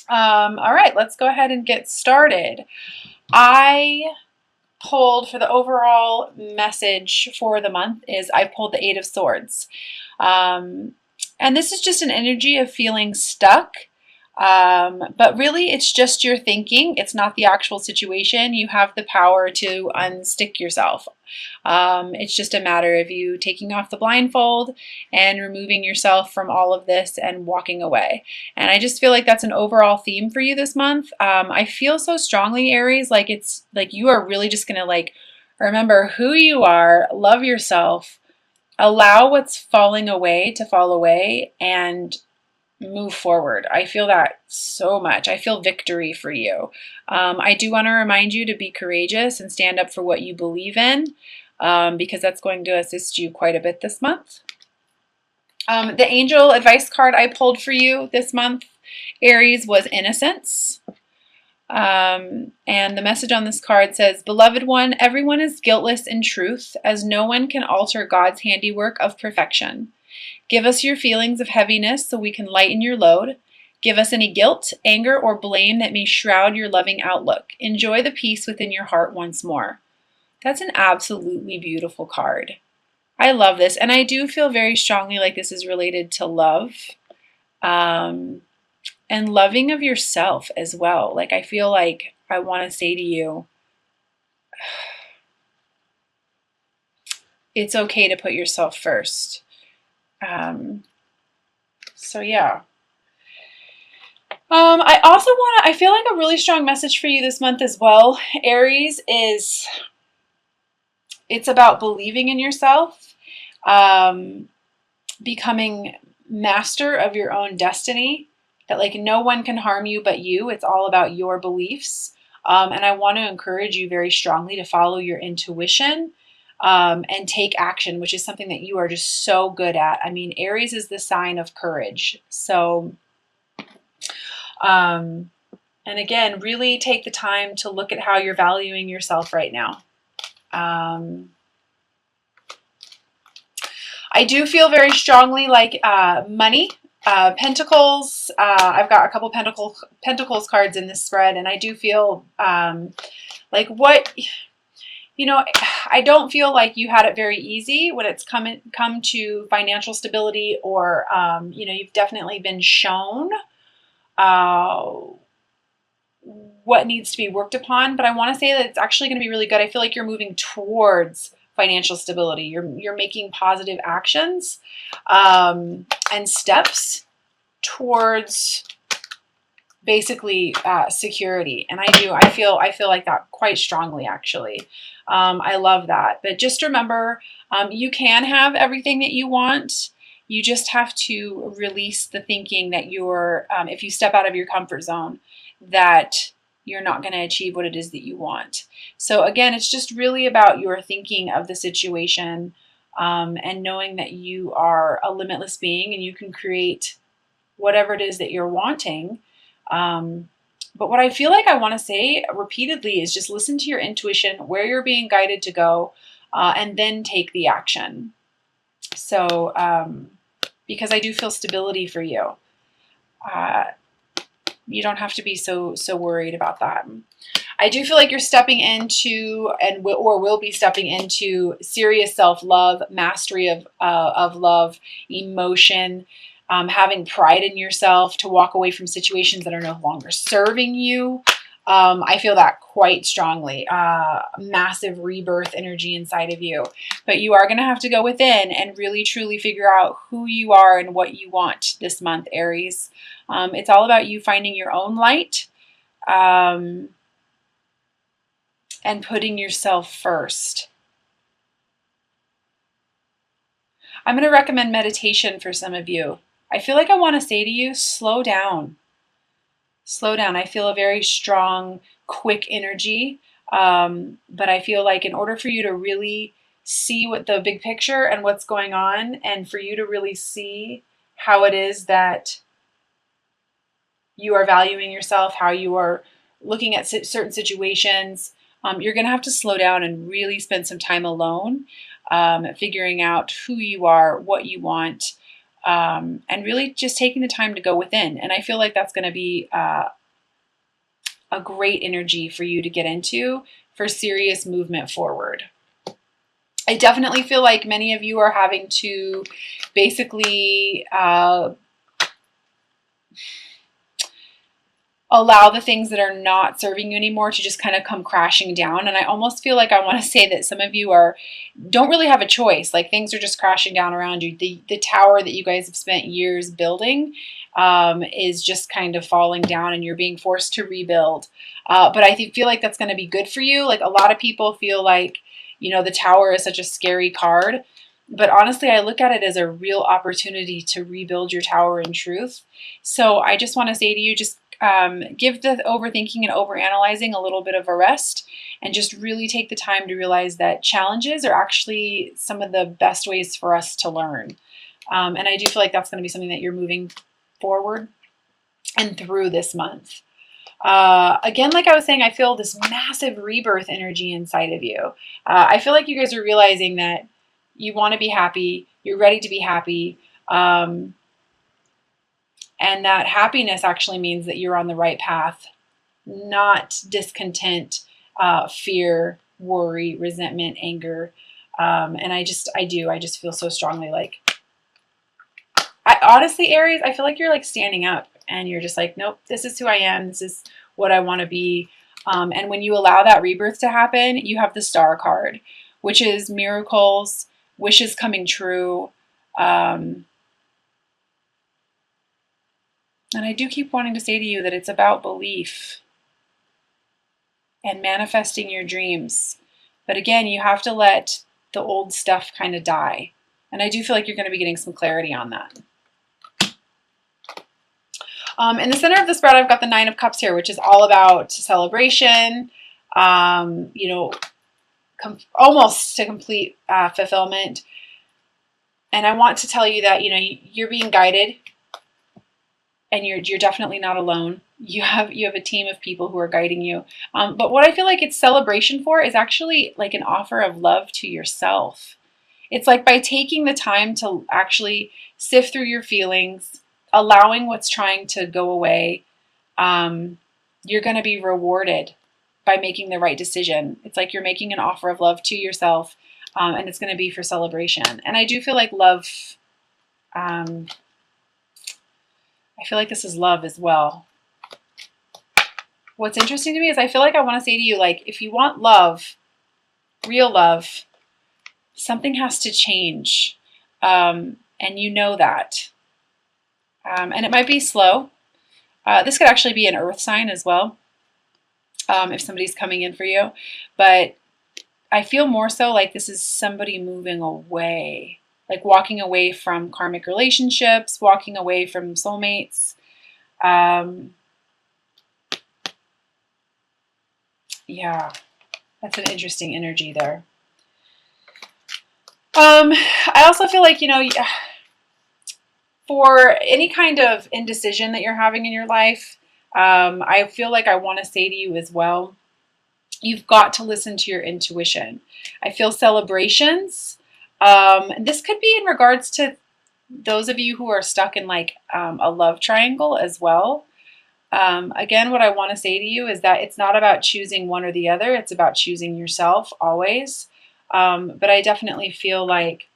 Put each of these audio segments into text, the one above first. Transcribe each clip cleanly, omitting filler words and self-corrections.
All right, let's go ahead and get started. I pulled for the overall message for the month is I pulled the Eight of Swords. Um, and this is just an energy of feeling stuck. But really, it's just your thinking. It's not the actual situation. You have the power to unstick yourself. It's just a matter of you taking off the blindfold and removing yourself from all of this and walking away. And I just feel like that's an overall theme for you this month. I feel so strongly, Aries, like it's like you are really just gonna like remember who you are, love yourself, allow what's falling away to fall away, and move forward. I feel that so much. I feel victory for you. I do want to remind you to be courageous and stand up for what you believe in, because that's going to assist you quite a bit this month. The angel advice card I pulled for you this month, Aries, was innocence. And the message on this card says, Beloved one, everyone is guiltless in truth, as no one can alter God's handiwork of perfection. Give us your feelings of heaviness so we can lighten your load. Give us any guilt, anger, or blame that may shroud your loving outlook. Enjoy the peace within your heart once more. That's an absolutely beautiful card. I love this, and I do feel very strongly like this is related to love, and loving of yourself as well. Like I feel like I want to say to you, it's okay to put yourself first. So yeah. I also I feel like a really strong message for you this month as well, Aries, is it's about believing in yourself, becoming master of your own destiny, that like no one can harm you but you. It's all about your beliefs. And I want to encourage you very strongly to follow your intuition, and take action, which is something that you are just so good at. I mean, Aries is the sign of courage. So, and again, really take the time to look at how you're valuing yourself right now. I do feel very strongly like money, pentacles. I've got a couple pentacles cards in this spread, and I do feel like what, you know, I don't feel like you had it very easy when it's come to financial stability, or you know, you've definitely been shown what needs to be worked upon. But I want to say that it's actually going to be really good. I feel like you're moving towards financial stability. You're making positive actions, and steps towards basically security. And I feel like that quite strongly, actually. I love that. But just remember, you can have everything that you want. You just have to release the thinking that you're, if you step out of your comfort zone, that you're not going to achieve what it is that you want. So again, it's just really about your thinking of the situation, and knowing that you are a limitless being and you can create whatever it is that you're wanting. But what I feel like I want to say repeatedly is just listen to your intuition, where you're being guided to go, and then take the action. So, because I do feel stability for you. You don't have to be so worried about that. I do feel like you're stepping into or will be stepping into serious self-love, mastery of love, emotion, having pride in yourself to walk away from situations that are no longer serving you. I feel that quite strongly. Massive rebirth energy inside of you. But you are going to have to go within and really truly figure out who you are and what you want this month, Aries. It's all about you finding your own light, and putting yourself first. I'm going to recommend meditation for some of you. I feel like I want to say to you, slow down. Slow down. I feel a very strong, quick energy. But I feel like in order for you to really see what the big picture and what's going on, and for you to really see how it is that you are valuing yourself, how you are looking at certain situations, you're going to have to slow down and really spend some time alone, figuring out who you are, what you want, and really just taking the time to go within. And I feel like that's going to be a great energy for you to get into for serious movement forward. I definitely feel like many of you are having to basically allow the things that are not serving you anymore to just kind of come crashing down. And I almost feel like I want to say that some of you don't really have a choice. Like things are just crashing down around you. The tower that you guys have spent years building is just kind of falling down, and you're being forced to rebuild. But I feel like that's going to be good for you. Like a lot of people feel like, you know, the tower is such a scary card. But honestly, I look at it as a real opportunity to rebuild your tower in truth. So I just want to say to you, just give the overthinking and overanalyzing a little bit of a rest, and just really take the time to realize that challenges are actually some of the best ways for us to learn. And I do feel like that's going to be something that you're moving forward and through this month. Again, like I was saying, I feel this massive rebirth energy inside of you. I feel like you guys are realizing that you want to be happy, you're ready to be happy. And that happiness actually means that you're on the right path, not discontent, fear, worry, resentment, anger. And I just feel so strongly like, honestly, Aries, I feel like you're like standing up and you're just like, nope, this is who I am. This is what I want to be. And when you allow that rebirth to happen, you have the Star card, which is miracles, wishes coming true. And I do keep wanting to say to you that it's about belief and manifesting your dreams. But again, you have to let the old stuff kind of die. And I do feel like you're going to be getting some clarity on that. In the center of the spread, I've got the Nine of Cups here, which is all about celebration, you know, almost to complete fulfillment. And I want to tell you that, you know, you're being guided, and you're definitely not alone. You have a team of people who are guiding you. But what I feel like it's celebration for is actually like an offer of love to yourself. It's like by taking the time to actually sift through your feelings, allowing what's trying to go away, you're going to be rewarded by making the right decision. It's like you're making an offer of love to yourself, and it's going to be for celebration. And I do feel like love, I feel like this is love as well. What's interesting to me is I feel like I want to say to you, like, if you want love, real love, something has to change. And you know that. And it might be slow. This could actually be an earth sign as well, if somebody's coming in for you. But I feel more so like this is somebody moving away, like walking away from karmic relationships, walking away from soulmates. Yeah, that's an interesting energy there. I also feel like, you know, for any kind of indecision that you're having in your life, I feel like I want to say to you as well, you've got to listen to your intuition. I feel celebrations. This could be in regards to those of you who are stuck in like a love triangle as well. Again, what I want to say to you is that it's not about choosing one or the other. It's about choosing yourself always. But I definitely feel like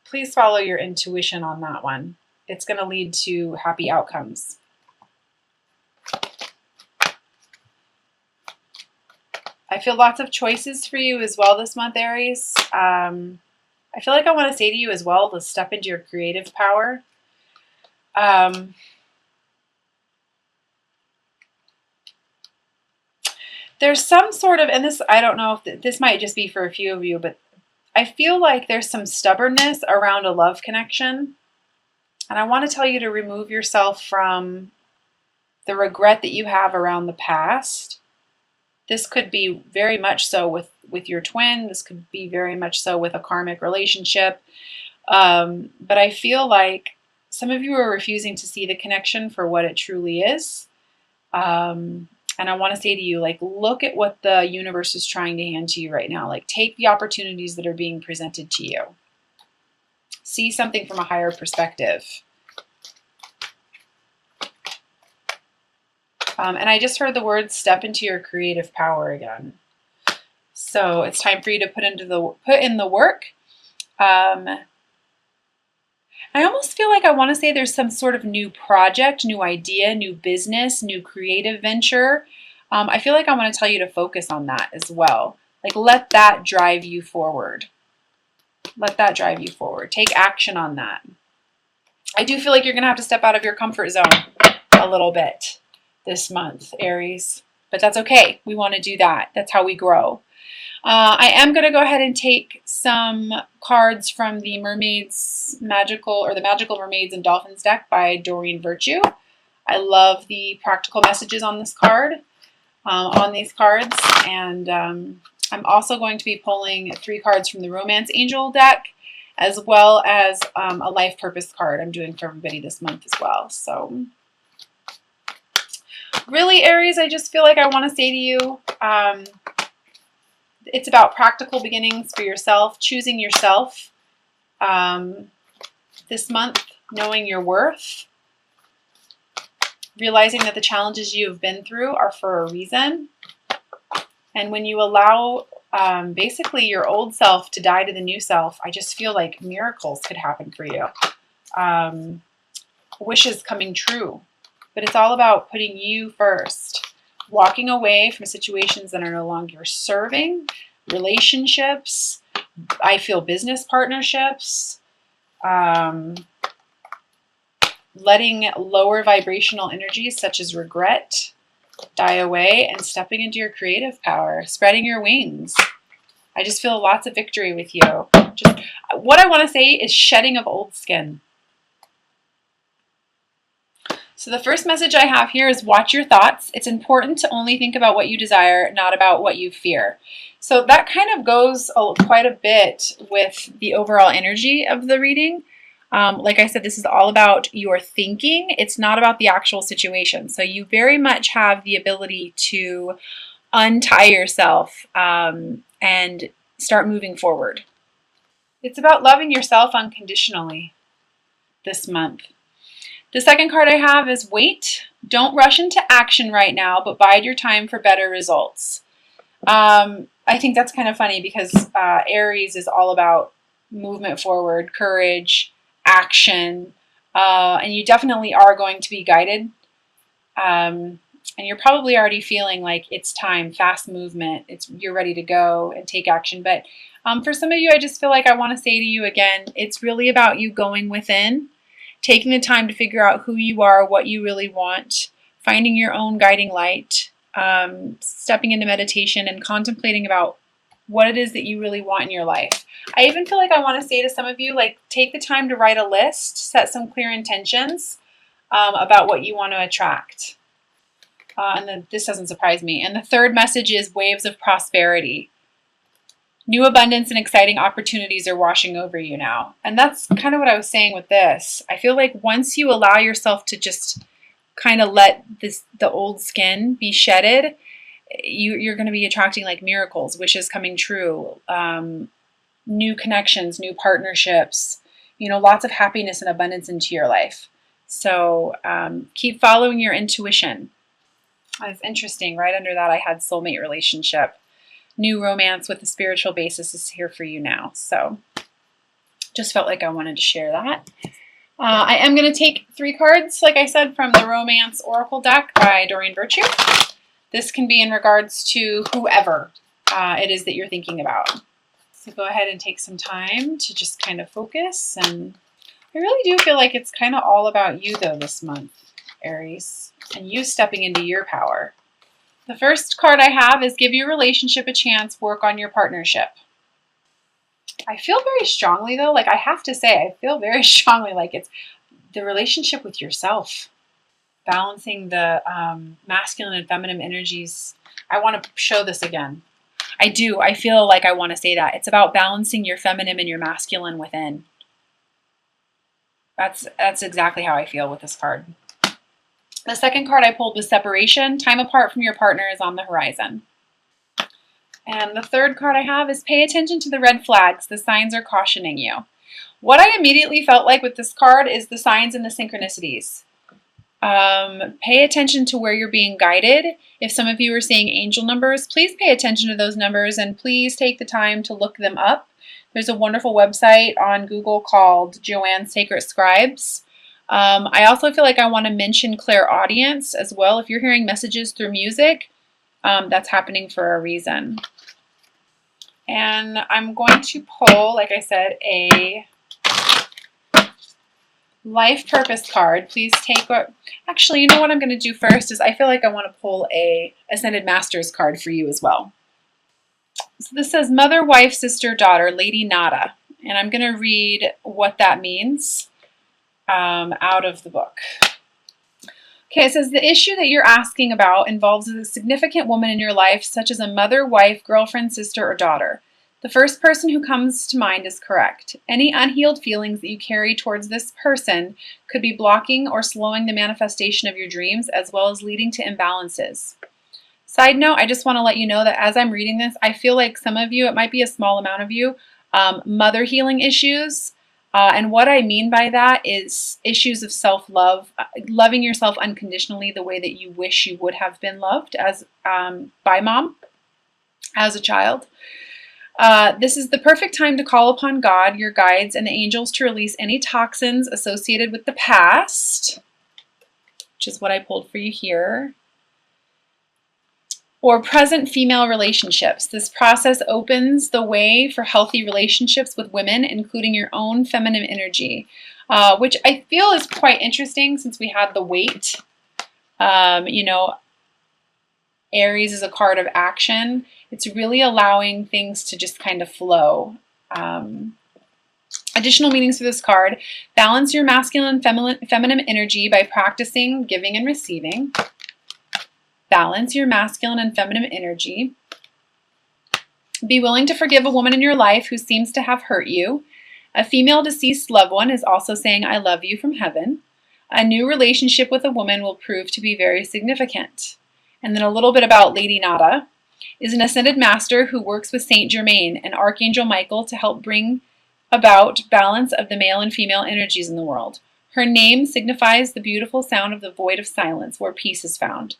please follow your intuition on that one. It's going to lead to happy outcomes. I feel lots of choices for you as well this month, Aries. I feel like I want to say to you as well to step into your creative power. There's some sort of, and this, I don't know if this might just be for a few of you, but I feel like there's some stubbornness around a love connection. And I want to tell you to remove yourself from the regret that you have around the past. This could be very much so with your twin. This could be very much so with a karmic relationship. But I feel like some of you are refusing to see the connection for what it truly is. And I want to say to you, like, look at what the universe is trying to hand to you right now. Like, take the opportunities that are being presented to you. See something from a higher perspective. And I just heard the words step into your creative power again. So it's time for you to put in the work. I almost feel like I want to say there's some sort of new project, new idea, new business, new creative venture. I feel like I want to tell you to focus on that as well. Like, let that drive you forward. Let that drive you forward. Take action on that. I do feel like you're going to have to step out of your comfort zone a little bit this month, Aries. But that's okay. We want to do that. That's how we grow. I am going to go ahead and take some cards from the the Magical Mermaids and Dolphins deck by Doreen Virtue. I love the practical messages on this card, on these cards, and I'm also going to be pulling 3 cards from the Romance Angel deck, as well as a life purpose card I'm doing for everybody this month as well. So really, Aries, I just feel like I want to say to you, it's about practical beginnings for yourself, choosing yourself this month, knowing your worth, realizing that the challenges you have been through are for a reason. And when you allow basically your old self to die to the new self, I just feel like miracles could happen for you. Wishes coming true. But it's all about putting you first. Walking away from situations that are no longer serving, relationships, I feel business partnerships, letting lower vibrational energies such as regret die away, and stepping into your creative power, spreading your wings. I just feel lots of victory with you. Just what I want to say is shedding of old skin. So the first message I have here is watch your thoughts. It's important to only think about what you desire, not about what you fear. So that kind of goes quite a bit with the overall energy of the reading. Like I said, this is all about your thinking. It's not about the actual situation. So you very much have the ability to untie yourself and start moving forward. It's about loving yourself unconditionally this month. The second card I have is wait. Don't rush into action right now, but bide your time for better results. I think that's kind of funny because Aries is all about movement forward, courage, action, and you definitely are going to be guided. And you're probably already feeling like it's time, fast movement. You're ready to go and take action. But for some of you, I just feel like I want to say to you again, it's really about you going within, taking the time to figure out who you are, what you really want, finding your own guiding light, stepping into meditation and contemplating about what it is that you really want in your life. I even feel like I want to say to some of you, like, take the time to write a list, set some clear intentions about what you want to attract. This doesn't surprise me. And the third message is waves of prosperity. New abundance and exciting opportunities are washing over you now. And that's kind of what I was saying with this. I feel like once you allow yourself to just kind of let the old skin be shedded, you're going to be attracting like miracles, wishes coming true, new connections, new partnerships, lots of happiness and abundance into your life. So keep following your intuition. It's interesting. Right under that, I had soulmate relationship. New romance with a spiritual basis is here for you now. So just felt like I wanted to share that. I am going to take 3 cards, like I said, from the Romance Oracle deck by Doreen Virtue. This can be in regards to whoever it is that you're thinking about. So go ahead and take some time to just kind of focus. And I really do feel like it's kind of all about you, though, this month, Aries, and you stepping into your power. The first card I have is give your relationship a chance, work on your partnership. I feel very strongly, though, like I have to say, I feel very strongly like it's the relationship with yourself, balancing the masculine and feminine energies. I want to show this again. I do. I feel like I want to say that. It's about balancing your feminine and your masculine within. That's exactly how I feel with this card. The second card I pulled was separation. Time apart from your partner is on the horizon. And the third card I have is pay attention to the red flags. The signs are cautioning you. What I immediately felt like with this card is the signs and the synchronicities. Pay attention to where you're being guided. If some of you are seeing angel numbers, please pay attention to those numbers and please take the time to look them up. There's a wonderful website on Google called Joanne's Sacred Scribes. I also feel like I want to mention clairaudience as well. If you're hearing messages through music, that's happening for a reason. And I'm going to pull, like I said, a life purpose card. Please take what, actually, you know what I'm going to do first is I feel like I want to pull a Ascended Masters card for you as well. So this says mother, wife, sister, daughter, Lady Nada. And I'm going to read what that means out of the book. Okay, it says the issue that you're asking about involves a significant woman in your life, such as a mother, wife, girlfriend, sister, or daughter. The first person who comes to mind is correct. Any unhealed feelings that you carry towards this person could be blocking or slowing the manifestation of your dreams, as well as leading to imbalances. Side note, I just want to let you know that as I'm reading this, I feel like some of you, it might be a small amount of you, mother healing issues. And what I mean by that is issues of self-love, loving yourself unconditionally the way that you wish you would have been loved as by mom as a child. This is the perfect time to call upon God, your guides, and the angels to release any toxins associated with the past, which is what I pulled for you here, or present female relationships. This process opens the way for healthy relationships with women, including your own feminine energy, which I feel is quite interesting since we had the weight. You know, Aries is a card of action. It's really allowing things to just kind of flow. Additional meanings for this card: balance your masculine and feminine energy by practicing giving and receiving. Balance your masculine and feminine energy. Be willing to forgive a woman in your life who seems to have hurt you. A female deceased loved one is also saying, I love you from heaven. A new relationship with a woman will prove to be very significant. And then a little bit about Lady Nada. Is an ascended master who works with Saint Germain and Archangel Michael to help bring about balance of the male and female energies in the world. Her name signifies the beautiful sound of the void of silence where peace is found.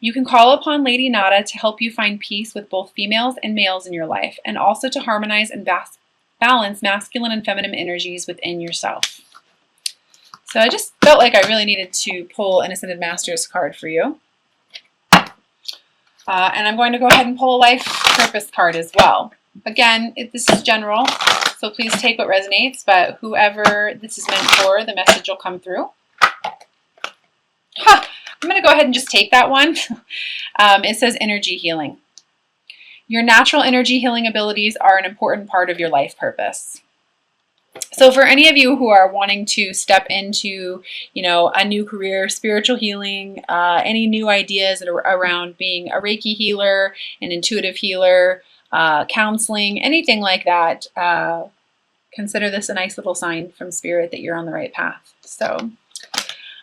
You can call upon Lady Nada to help you find peace with both females and males in your life, and also to harmonize and balance masculine and feminine energies within yourself. So I just felt like I really needed to pull an Ascended Masters card for you. And I'm going to go ahead and pull a life purpose card as well. Again, this is general, so please take what resonates, but whoever this is meant for, the message will come through. I'm going to go ahead and just take that one. It says energy healing. Your natural energy healing abilities are an important part of your life purpose. So for any of you who are wanting to step into, you know, a new career, spiritual healing, any new ideas that are around being a Reiki healer, an intuitive healer, counseling, anything like that, consider this a nice little sign from Spirit that you're on the right path. So